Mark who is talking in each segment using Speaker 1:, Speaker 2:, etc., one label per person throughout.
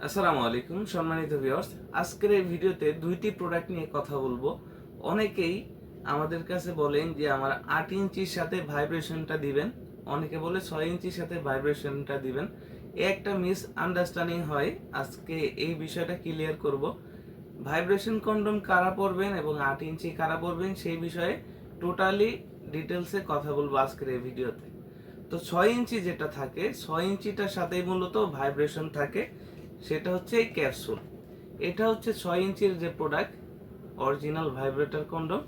Speaker 1: আসসালামু আলাইকুম সম্মানিত ভিউয়ার্স, আজকের এই ভিডিওতে দুইটি প্রোডাক্ট নিয়ে কথা বলবো। অনেকেই আমাদের কাছে বলেন যে আমার 8 ইঞ্চির সাথে ভাইব্রেশনটা দিবেন, অনেকে বলে 6 ইঞ্চির সাথে ভাইব্রেশনটা দিবেন। একটা মিস আন্ডারস্ট্যান্ডিং হয়। আজকে এই বিষয়টা ক্লিয়ার করব। ভাইব্রেশন কন্ডোম কারা পরবেন এবং 8 ইঞ্চি কারা পরবেন সেই বিষয়ে টোটালি ডিটেলসে কথা বলবো আজকের এই ভিডিওতে। তো 6 ইঞ্চি যেটা থাকে, 6 ইঞ্চিটার সাথেই মূলত ভাইব্রেশন থাকে, সেটা হচ্ছে এই ক্যাপসুল। এটা হচ্ছে 6 ইঞ্চির যে প্রোডাক্ট, অরিজিনাল ভাইব্রেটর কন্ডোম।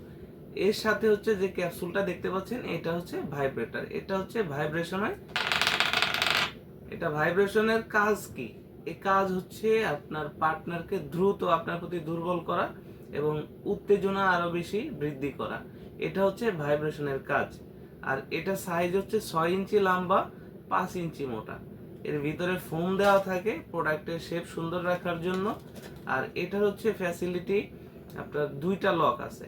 Speaker 1: এর সাথে হচ্ছে যে ক্যাপসুলটা দেখতে পাচ্ছেন, এটা হচ্ছে ভাইব্রেটর। এটা হচ্ছে ভাইব্রেশনের, এটা ভাইব্রেশনের কাজ কি? এই কাজ হচ্ছে আপনার পার্টনারকে দ্রুত আপনার প্রতি দুর্বল করা এবং উত্তেজনা আরো বেশি বৃদ্ধি করা। এটা হচ্ছে ভাইব্রেশনের কাজ। আর এটা সাইজ হচ্ছে 6 ইঞ্চি লম্বা, 5 ইঞ্চি মোটা। এর ভিতরে ফোম দেওয়া থাকে প্রোডাক্টের শেপ সুন্দর রাখার জন্য। আর এটা হচ্ছে ফ্যাসিলিটি, আপনার দুইটা লক আছে,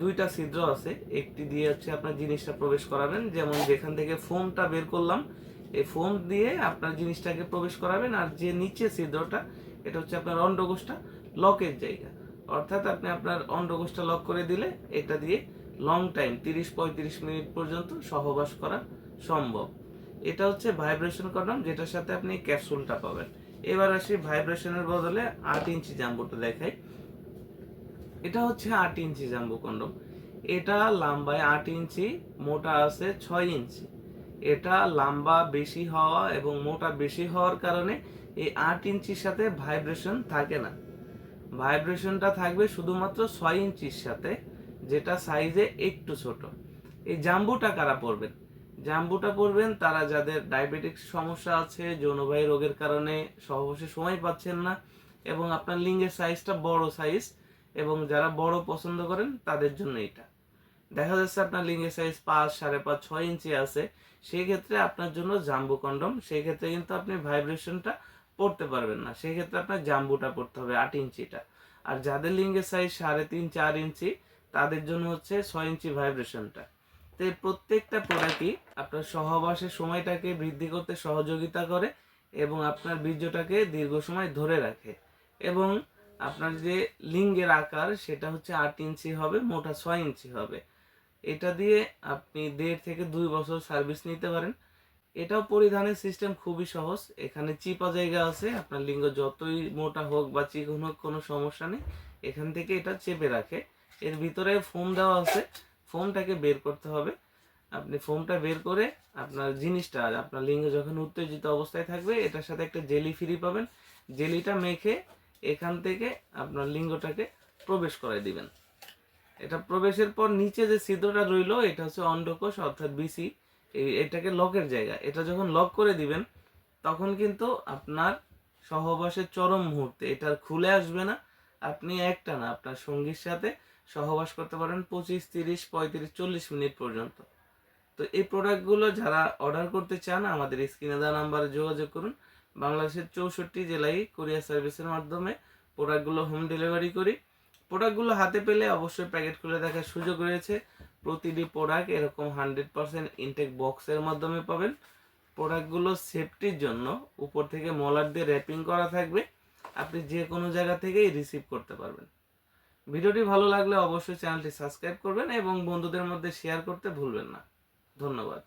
Speaker 1: দুইটা ছিদ্র আছে। একটি দিয়ে হচ্ছে আপনার জিনিসটা প্রবেশ করাবেন, যেমন যেখান থেকে ফোমটা বের করলাম এই ফোম দিয়ে আপনার জিনিসটাকে প্রবেশ করাবেন। আর যে নিচে ছিদ্রটা, এটা হচ্ছে আপনার অন্ডকোষটা লকের জায়গা। অর্থাৎ আপনি আপনার অন্ডকোষটা লক করে দিলে এটা দিয়ে লং টাইম 30-35 মিনিট পর্যন্ত সহবাস করা সম্ভব। এটা হচ্ছে ভাইব্রেশন কন্ডম, যেটার সাথে আপনি ক্যাপসুলটা পাবেন। এবার আসি ভাইব্রেশনের বদলে 8 ইঞ্চি জাম্বোটা দেখাই। এটা হচ্ছে 8 ইঞ্চি জাম্বো কন্ডম। এটা লম্বায় 8 ইঞ্চি, মোটা আছে 6 ইঞ্চি। এটা লম্বা বেশি হওয়া এবং মোটা বেশি হওয়ার কারণে এই 8 ইঞ্চির সাথে ভাইব্রেশন থাকে না। ভাইব্রেশনটা থাকবে শুধুমাত্র 6 ইঞ্চির সাথে, যেটা সাইজে একটু ছোট। এই জাম্বুটা কারা পরবেন? জাম্বুটা পরবেন তারা যাদের ডায়াবেটিক সমস্যা আছে, যৌনবাহী রোগের কারণে সহবাসে সময় পাচ্ছেন না এবং আপনার লিঙ্গের সাইজটা বড় সাইজ, এবং যারা বড় পছন্দ করেন তাদের জন্য এটা। দেখা যাচ্ছে আপনার লিঙ্গের সাইজ 5, 5.5, 6 ইঞ্চি আছে, সেই ক্ষেত্রে আপনার জন্য জাম্বু কন্ডম। সেই ক্ষেত্রে কিন্তু আপনি ভাইব্রেশনটা পড়তে পারবেন না, সেই ক্ষেত্রে আপনার জাম্বুটা পড়তে হবে 8 ইঞ্চিটা। আর যাদের লিঙ্গের সাইজ 3.5, 4 ইঞ্চি, তাদের জন্য হচ্ছে 6 ইঞ্চি ভাইব্রেশনটা। তো এই প্রত্যেকটা প্রোডাক্টই আপনার সহবাসের সময়টাকে বৃদ্ধি করতে সহযোগিতা করে এবং আপনার বীর্যটাকে দীর্ঘ সময় ধরে রাখে। এবং আপনার যে লিঙ্গের আকার সেটা হচ্ছে 8 ইঞ্চি হবে, মোটা 6 ইঞ্চি হবে। এটা দিয়ে আপনি 1.5 থেকে 2 বছর সার্ভিস নিতে পারেন। এটাও পরিধানের সিস্টেম খুবই সহজ। এখানে চিপা জায়গা আছে, আপনার লিঙ্গ যতই মোটা হোক বা চিকন হোক কোনো সমস্যা নেই, এখান থেকে এটা চেপে রাখে। এর ভিতরে ফোম দেওয়া আছে, ফোমটাকে বের করতে হবে। আপনি ফোমটা বের করে আপনার জিনিসটা, আপনার লিঙ্গ যখন উত্তেজিত অবস্থায় থাকবে, এটার সাথে একটা জেলি ফ্রি পাবেন। জেলিটা মেখে এখান থেকে আপনার লিঙ্গটাকে প্রবেশ করাই দিবেন। এটা প্রবেশের পর নিচে যে ছিদ্রটা রইলো, এটা হচ্ছে অন্ডকোষ অর্থাৎ বিসি। এটাকে লকের জায়গা। এটা যখন লক করে দিবেন, তখন কিন্তু আপনার সহবাসের চরম মুহূর্তে এটা আর খুলে আসবে না। আপনি একটা না, আপনার সঙ্গীর সাথে সহবাস করতে পারেন 25, 30, 35, 40 মিনিট পর্যন্ত। তো এই প্রোডাক্টগুলো যারা অর্ডার করতে চান, আমাদের স্ক্রিনে দেওয়া নাম্বারে যোগাযোগ করুন। বাংলাদেশের 64 জেলায় কুরিয়ার সার্ভিসের মাধ্যমে প্রোডাক্টগুলো হোম ডেলিভারি করি। প্রোডাক্টগুলো হাতে পেলে অবশ্যই প্যাকেট খুলে দেখার সুযোগ রয়েছে। প্রতিটি প্রোডাক্ট এরকম 100% ইনটেক বক্সের মাধ্যমে পাবেন। প্রোডাক্টগুলো সেফটির জন্য উপর থেকে মলার দিয়ে র্যাপিং করা থাকবে, আপনি যে কোনো জায়গা থেকেই রিসিভ করতে পারবেন। ভিডিওটি ভালো লাগলে অবশ্যই চ্যানেলটি সাবস্ক্রাইব করবেন এবং বন্ধুদের মধ্যে শেয়ার করতে ভুলবেন না। ধন্যবাদ।